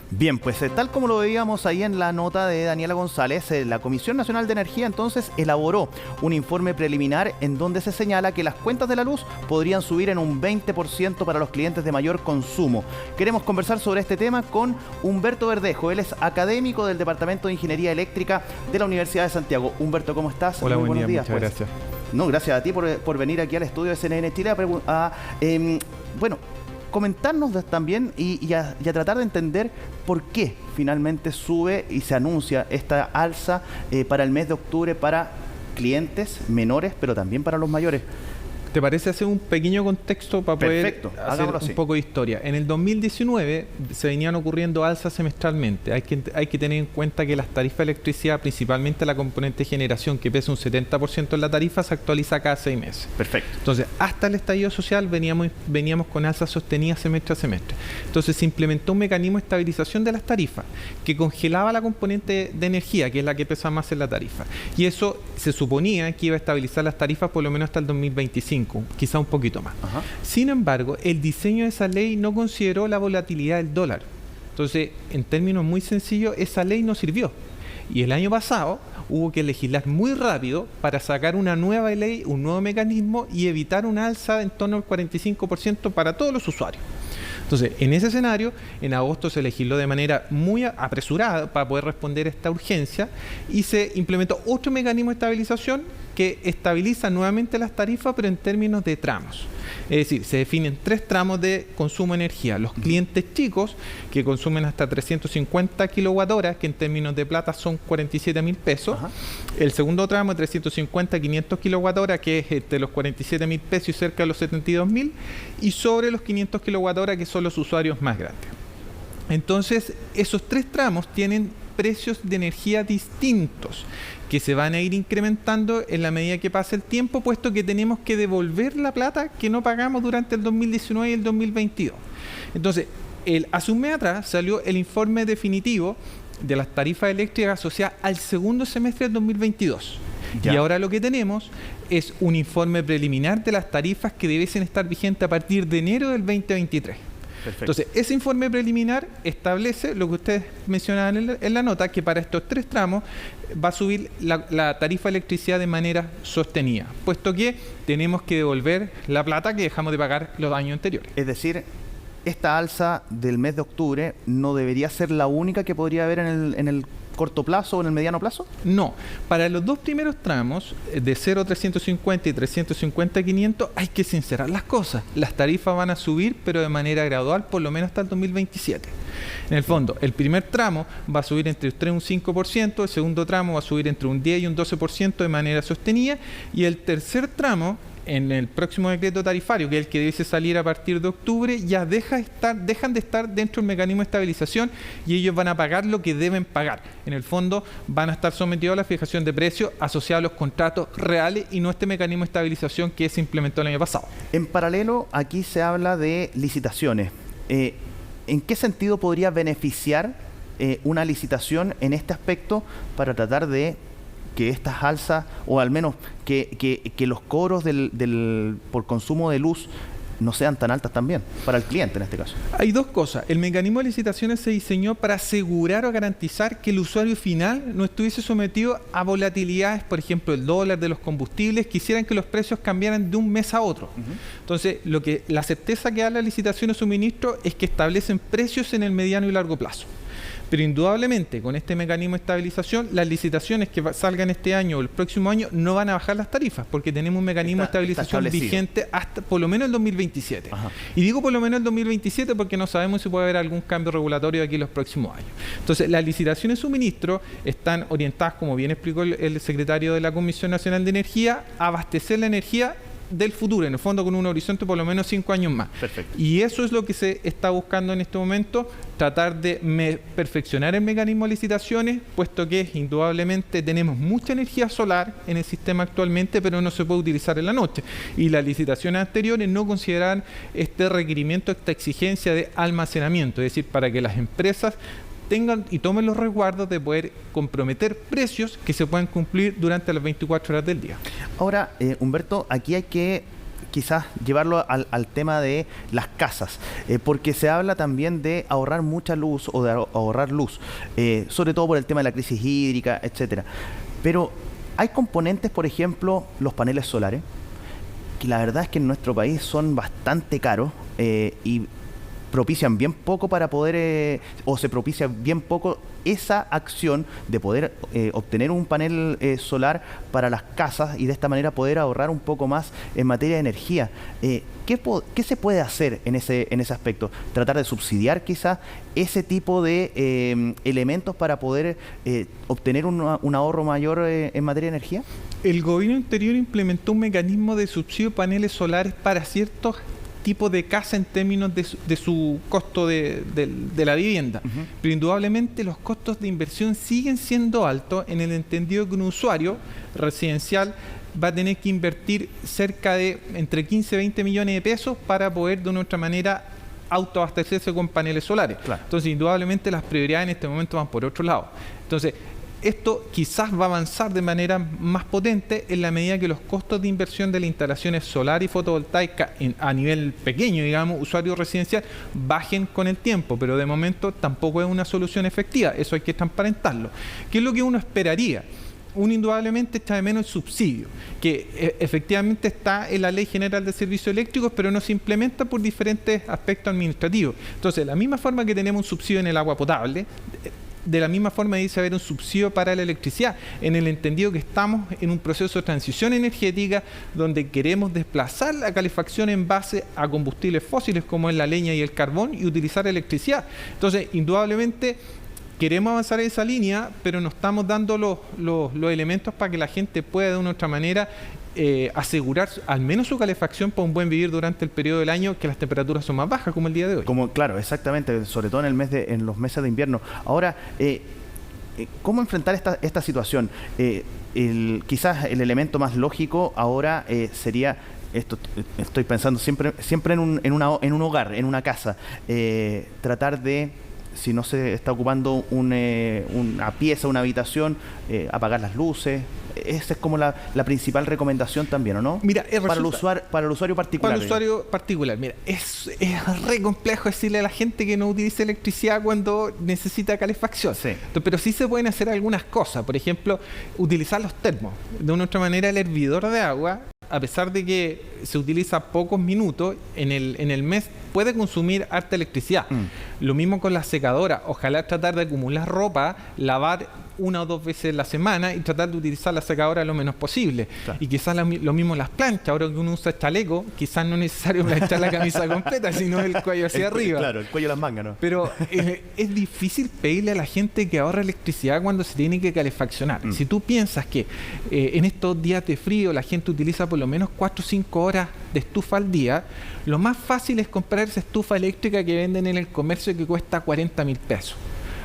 Bien, pues tal como lo veíamos ahí en la nota de Daniela González, la Comisión Nacional de Energía entonces elaboró un informe preliminar en donde se señala que las cuentas de la luz podrían subir en un 20% para los clientes de mayor consumo. Queremos conversar sobre este tema con Humberto Verdejo. Él es académico del Departamento de Ingeniería Eléctrica de la Universidad de Santiago. Humberto, ¿cómo estás? Hola, muy buen día, buenos días. muchas gracias. No, gracias a ti por venir aquí al estudio de CNN Chile bueno, comentarnos también y a tratar de entender por qué finalmente sube y se anuncia esta alza para el mes de octubre para clientes menores, pero también para los mayores. ¿Te parece hacer un pequeño contexto para poder hacer así. un poco de historia? En el 2019 se venían ocurriendo alzas semestralmente. Hay que tener en cuenta que las tarifas de electricidad, principalmente la componente de generación, que pesa un 70% en la tarifa, se actualiza cada 6 meses. Perfecto. Entonces, hasta el estallido social veníamos con alzas sostenidas semestre a semestre. Entonces, se implementó un mecanismo de estabilización de las tarifas que congelaba la componente de energía, que es la que pesa más en la tarifa. Y eso se suponía que iba a estabilizar las tarifas por lo menos hasta el 2025. Quizá un poquito más. Ajá. Sin embargo, el diseño de esa ley no consideró la volatilidad del dólar. Entonces, en términos muy sencillos, esa ley no sirvió. Y el año pasado hubo que legislar muy rápido para sacar una nueva ley, un nuevo mecanismo y evitar una alza en torno al 45% para todos los usuarios. Entonces, en ese escenario, en agosto se legisló de manera muy apresurada para poder responder a esta urgencia y se implementó otro mecanismo de estabilización que estabiliza nuevamente las tarifas, pero en términos de tramos. Es decir, se definen 3 tramos de consumo de energía. Los clientes chicos, que consumen hasta 350 kWh, que en términos de plata son 47.000 pesos. Ajá. El segundo tramo de 350 a 500 kWh, que es entre los 47.000 pesos y cerca de los 72.000. Y sobre los 500 kWh, que son los usuarios más grandes. Entonces, esos 3 tramos tienen precios de energía distintos que se van a ir incrementando en la medida que pase el tiempo, puesto que tenemos que devolver la plata que no pagamos durante el 2019 y el 2022. Entonces, hace un mes atrás salió el informe definitivo de las tarifas eléctricas asociadas al segundo semestre del 2022. Ya. Y ahora lo que tenemos es un informe preliminar de las tarifas que debiesen estar vigentes a partir de enero del 2023. Perfecto. Entonces, ese informe preliminar establece lo que ustedes mencionaban en la nota, que para estos 3 tramos va a subir la tarifa de electricidad de manera sostenida, puesto que tenemos que devolver la plata que dejamos de pagar los años anteriores. Es decir, esta alza del mes de octubre no debería ser la única que podría haber en el corto plazo o en el mediano plazo? No. Para los 2 primeros tramos, de 0 a 350 y 350 a 500, hay que sincerar las cosas. Las tarifas van a subir, pero de manera gradual, por lo menos hasta el 2027. En el fondo, el primer tramo va a subir entre un 3 y un 5%, el segundo tramo va a subir entre un 10 y un 12% de manera sostenida, y el tercer tramo, en el próximo decreto tarifario, que es el que debe salir a partir de octubre, ya dejan de estar dentro del mecanismo de estabilización y ellos van a pagar lo que deben pagar. En el fondo van a estar sometidos a la fijación de precios asociada a los contratos reales y no este mecanismo de estabilización que se implementó el año pasado. En paralelo, aquí se habla de licitaciones. ¿En qué sentido podría beneficiar una licitación en este aspecto para tratar de que estas alzas, o al menos que los cobros por consumo de luz no sean tan altas también, para el cliente en este caso? Hay 2 cosas. El mecanismo de licitaciones se diseñó para asegurar o garantizar que el usuario final no estuviese sometido a volatilidades, por ejemplo, el dólar, de los combustibles, que hicieran que los precios cambiaran de un mes a otro. Entonces, la certeza que da la licitación de suministro es que establecen precios en el mediano y largo plazo. Pero indudablemente con este mecanismo de estabilización, las licitaciones que salgan este año o el próximo año no van a bajar las tarifas, porque tenemos un mecanismo de estabilización vigente hasta por lo menos el 2027. Ajá. Y digo por lo menos el 2027 porque no sabemos si puede haber algún cambio regulatorio de aquí en los próximos años. Entonces, las licitaciones de suministro están orientadas, como bien explicó el secretario de la Comisión Nacional de Energía, a abastecer la energía del futuro, en el fondo con un horizonte por lo menos 5 años más. Perfecto. Y eso es lo que se está buscando en este momento, tratar de perfeccionar el mecanismo de licitaciones, puesto que indudablemente tenemos mucha energía solar en el sistema actualmente, pero no se puede utilizar en la noche. Y las licitaciones anteriores no consideran este requerimiento, esta exigencia de almacenamiento, es decir, para que las empresas tengan y tomen los resguardos de poder comprometer precios que se puedan cumplir durante las 24 horas del día. Ahora, Humberto, aquí hay que quizás llevarlo al tema de las casas, porque se habla también de ahorrar mucha luz o de ahorrar luz, sobre todo por el tema de la crisis hídrica, etcétera. Pero hay componentes, por ejemplo, los paneles solares, que la verdad es que en nuestro país son bastante caros y propician bien poco para poder, o se propicia bien poco esa acción de poder obtener un panel solar para las casas y de esta manera poder ahorrar un poco más en materia de energía. ¿Qué se puede hacer en ese aspecto? ¿Tratar de subsidiar quizás ese tipo de elementos para poder obtener un ahorro mayor en materia de energía? El gobierno anterior implementó un mecanismo de subsidio de paneles solares para ciertos tipo de casa en términos de su costo de la vivienda. Pero indudablemente los costos de inversión siguen siendo altos en el entendido que un usuario residencial va a tener que invertir cerca de entre 15 y 20 millones de pesos para poder de una otra manera autoabastecerse con paneles solares. Claro. Entonces, indudablemente las prioridades en este momento van por otro lado. Entonces, esto quizás va a avanzar de manera más potente en la medida que los costos de inversión de las instalaciones solar y fotovoltaicas a nivel pequeño, digamos, usuario residencial, bajen con el tiempo, pero de momento tampoco es una solución efectiva, eso hay que transparentarlo. ¿Qué es lo que uno esperaría? Uno indudablemente echa de menos el subsidio, que efectivamente está en la Ley General de Servicios Eléctricos, pero no se implementa por diferentes aspectos administrativos. Entonces, de la misma forma que tenemos un subsidio en el agua potable, de la misma forma dice haber un subsidio para la electricidad, en el entendido que estamos en un proceso de transición energética donde queremos desplazar la calefacción en base a combustibles fósiles como es la leña y el carbón y utilizar electricidad. Entonces, indudablemente queremos avanzar en esa línea, pero no estamos dando los elementos para que la gente pueda de una u otra manera asegurar al menos su calefacción para un buen vivir durante el periodo del año que las temperaturas son más bajas, como el día de hoy. Claro, exactamente, sobre todo en los meses de invierno. Ahora, ¿cómo enfrentar esta situación? Quizás el elemento más lógico ahora sería, estoy pensando siempre en un hogar, en una casa, tratar de, si no se está ocupando una pieza, una habitación, apagar las luces. Esa es como la principal recomendación también, ¿o no? Mira, para el usuario particular. Para el usuario particular, mira, es re complejo decirle a la gente que no utilice electricidad cuando necesita calefacción. Sí. Pero sí se pueden hacer algunas cosas. Por ejemplo, utilizar los termos. De una u otra manera, el hervidor de agua, a pesar de que se utiliza pocos minutos, en el mes puede consumir harta electricidad. Lo mismo con la secadora. Ojalá tratar de acumular ropa, lavar 1 o 2 veces a la semana y tratar de utilizar la secadora lo menos posible. Claro. Y quizás lo mismo las planchas. Ahora que uno usa chaleco, quizás no es necesario planchar la camisa completa, sino el cuello hacia arriba. Claro, el cuello de las mangas, ¿no? Pero es difícil pedirle a la gente que ahorre electricidad cuando se tiene que calefaccionar. Si tú piensas que en estos días de frío la gente utiliza por lo menos 4 o 5 horas de estufa al día, lo más fácil es comprar esa estufa eléctrica que venden en el comercio que cuesta 40.000 pesos.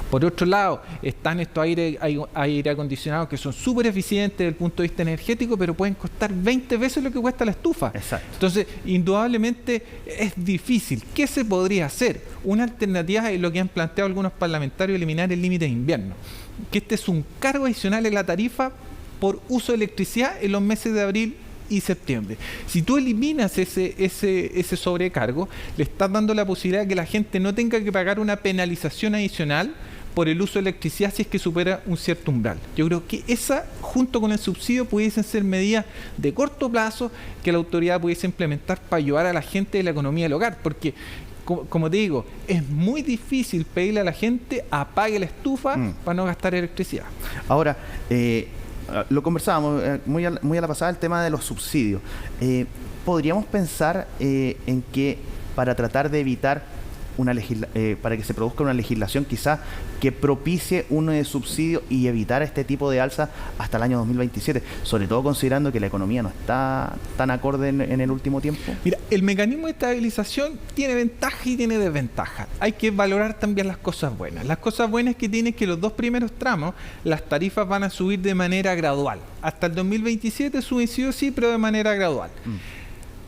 Por otro lado, están estos aire acondicionados que son súper eficientes desde el punto de vista energético, pero pueden costar 20 veces lo que cuesta la estufa. Exacto. Entonces, indudablemente es difícil. ¿Qué se podría hacer? Una alternativa es lo que han planteado algunos parlamentarios, eliminar el límite de invierno. Que este es un cargo adicional en la tarifa por uso de electricidad en los meses de abril y septiembre. Si tú eliminas ese sobrecargo, le estás dando la posibilidad de que la gente no tenga que pagar una penalización adicional por el uso de electricidad si es que supera un cierto umbral. Yo creo que esa, junto con el subsidio, pudiesen ser medidas de corto plazo que la autoridad pudiese implementar para ayudar a la gente de la economía del hogar, porque como te digo, es muy difícil pedirle a la gente apague la estufa para no gastar electricidad. Ahora, lo conversábamos muy a la pasada, el tema de los subsidios. ¿Podríamos pensar en que para tratar de evitar para que se produzca una legislación quizás que propicie un subsidio y evitar este tipo de alza hasta el año 2027, sobre todo considerando que la economía no está tan acorde en el último tiempo? Mira, el mecanismo de estabilización tiene ventajas y tiene desventajas. Hay que valorar también las cosas buenas. Las cosas buenas que tienen que los 2 primeros tramos, las tarifas van a subir de manera gradual. Hasta el 2027 suben sí o sí, pero de manera gradual.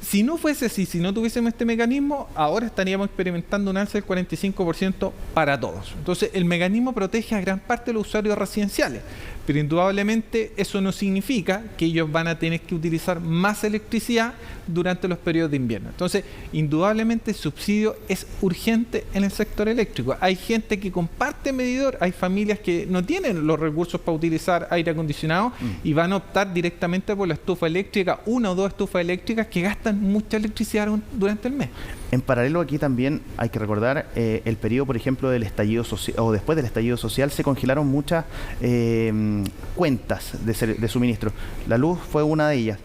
Si no fuese así, si no tuviésemos este mecanismo, ahora estaríamos experimentando un alza del 45% para todos. Entonces, el mecanismo protege a gran parte de los usuarios residenciales, pero indudablemente eso no significa que ellos van a tener que utilizar más electricidad durante los periodos de invierno. Entonces, indudablemente el subsidio es urgente en el sector eléctrico. Hay gente que comparte medidor, hay familias que no tienen los recursos para utilizar aire acondicionado y van a optar directamente por la estufa eléctrica, una o dos estufas eléctricas que gastan mucha electricidad durante el mes. En paralelo aquí también hay que recordar el periodo, por ejemplo, del estallido social, o después del estallido social, se congelaron muchas cuentas de suministro. La luz fue una de ellas.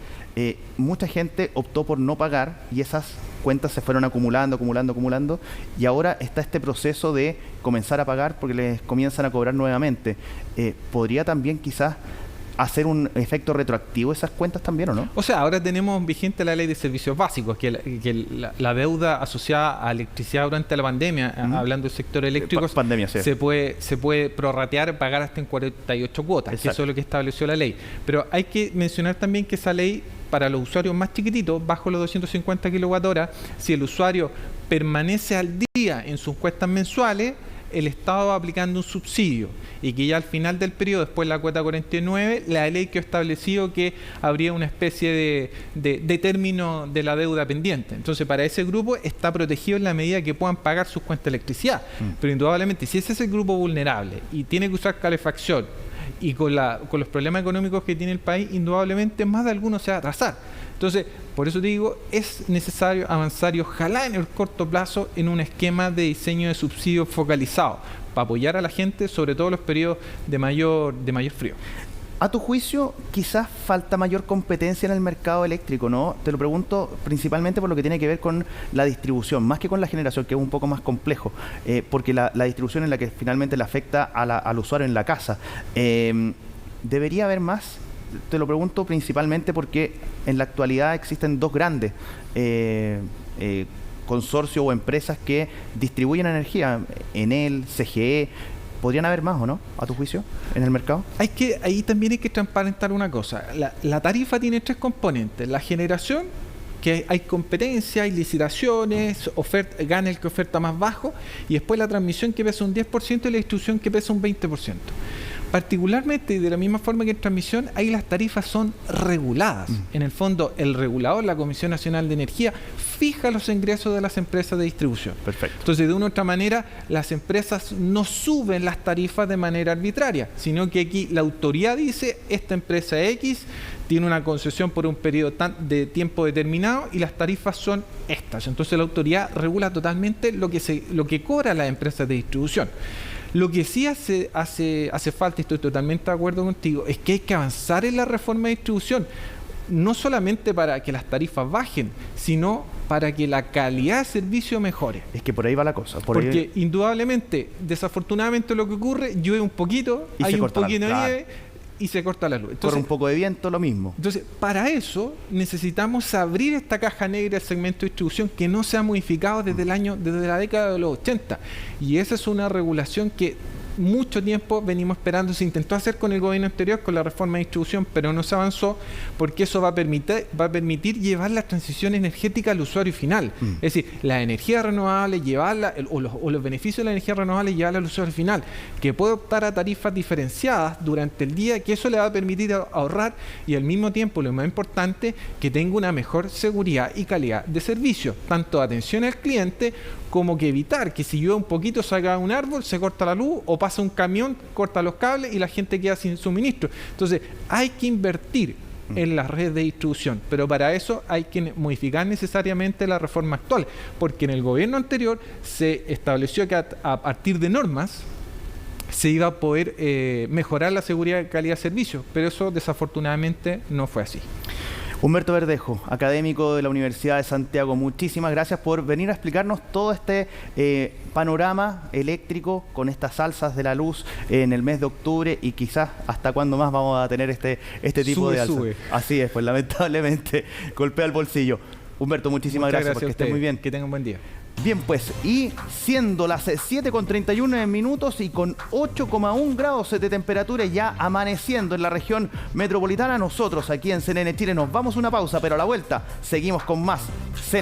Mucha gente optó por no pagar y esas cuentas se fueron acumulando, y ahora está este proceso de comenzar a pagar porque les comienzan a cobrar nuevamente. ¿Podría también quizás hacer un efecto retroactivo esas cuentas también, o no? O sea, ahora tenemos vigente la ley de servicios básicos, que la deuda asociada a electricidad durante la pandemia, hablando del sector eléctrico, pandemia, sí, se puede prorratear, pagar hasta en 48 cuotas, que eso es lo que estableció la ley. Pero hay que mencionar también que esa ley, para los usuarios más chiquititos, bajo los 250 kWh, si el usuario permanece al día en sus cuentas mensuales, el Estado va aplicando un subsidio, y que ya al final del periodo, después de la cuota 49, la ley que ha establecido que habría una especie de término de la deuda pendiente. Entonces, para ese grupo está protegido en la medida que puedan pagar sus cuentas de electricidad. Pero indudablemente, si ese es el grupo vulnerable y tiene que usar calefacción, y con los problemas económicos que tiene el país, indudablemente más de alguno se va a atrasar. Entonces, por eso te digo, es necesario avanzar y ojalá en el corto plazo en un esquema de diseño de subsidio focalizado para apoyar a la gente, sobre todo en los periodos de mayor frío. A tu juicio, quizás falta mayor competencia en el mercado eléctrico, ¿no? Te lo pregunto principalmente por lo que tiene que ver con la distribución, más que con la generación, que es un poco más complejo, porque la distribución es la que finalmente le afecta al usuario en la casa. ¿Debería haber más? Te lo pregunto principalmente porque en la actualidad existen dos grandes consorcios o empresas que distribuyen energía, Enel, CGE. ¿Podrían haber más o no, a tu juicio, en el mercado? Ahí también hay que transparentar una cosa. La tarifa tiene tres componentes. La generación, que hay competencia, hay licitaciones, gana el que oferta más bajo, y después la transmisión, que pesa un 10%, y la distribución, que pesa un 20%. Particularmente, y de la misma forma que en transmisión, ahí las tarifas son reguladas. En el fondo, el regulador, la Comisión Nacional de Energía, fija los ingresos de las empresas de distribución. Perfecto. Entonces, de una u otra manera, las empresas no suben las tarifas de manera arbitraria, sino que aquí la autoridad dice, esta empresa X tiene una concesión por un periodo de tiempo determinado y las tarifas son estas. Entonces, la autoridad regula totalmente lo que cobra las empresas de distribución. Lo que sí hace falta, y estoy totalmente de acuerdo contigo, es que hay que avanzar en la reforma de distribución, no solamente para que las tarifas bajen, sino para que la calidad de servicio mejore. Es que por ahí va la cosa. Porque indudablemente, desafortunadamente lo que ocurre, llueve un poquito, hay un poquito de nieve, y se corta la luz. Entonces, corre un poco de viento, lo mismo. Entonces, para eso necesitamos abrir esta caja negra del segmento de distribución que no se ha modificado desde la década de los 80. Y esa es una regulación que mucho tiempo venimos esperando. Se intentó hacer con el gobierno anterior, con la reforma de distribución, pero no se avanzó, porque eso va a permitir llevar la transición energética al usuario final. Es decir, la energía renovable, llevarla, o los beneficios de la energía renovable, llevarla al usuario final, que puede optar a tarifas diferenciadas durante el día, que eso le va a permitir ahorrar, y al mismo tiempo, lo más importante, que tenga una mejor seguridad y calidad de servicio, tanto atención al cliente, como que evitar que si llueve un poquito salga un árbol, se corta la luz, o pasa un camión, corta los cables y la gente queda sin suministro. Entonces, hay que invertir en las redes de distribución, pero para eso hay que modificar necesariamente la reforma actual, porque en el gobierno anterior se estableció que a partir de normas se iba a poder mejorar la seguridad y calidad de servicio, pero eso desafortunadamente no fue así. Humberto Verdejo, académico de la Universidad de Santiago, muchísimas gracias por venir a explicarnos todo este panorama eléctrico con estas alzas de la luz en el mes de octubre, y quizás hasta cuándo más vamos a tener este tipo de alzas. Así es, pues lamentablemente golpea el bolsillo. Humberto, muchísimas gracias, porque estés muy bien. Que tengan un buen día. Bien, pues, y siendo las 7:31 minutos y con 8,1 grados de temperatura, ya amaneciendo en la región metropolitana, nosotros aquí en CNN Chile nos vamos a una pausa, pero a la vuelta seguimos con más CNN.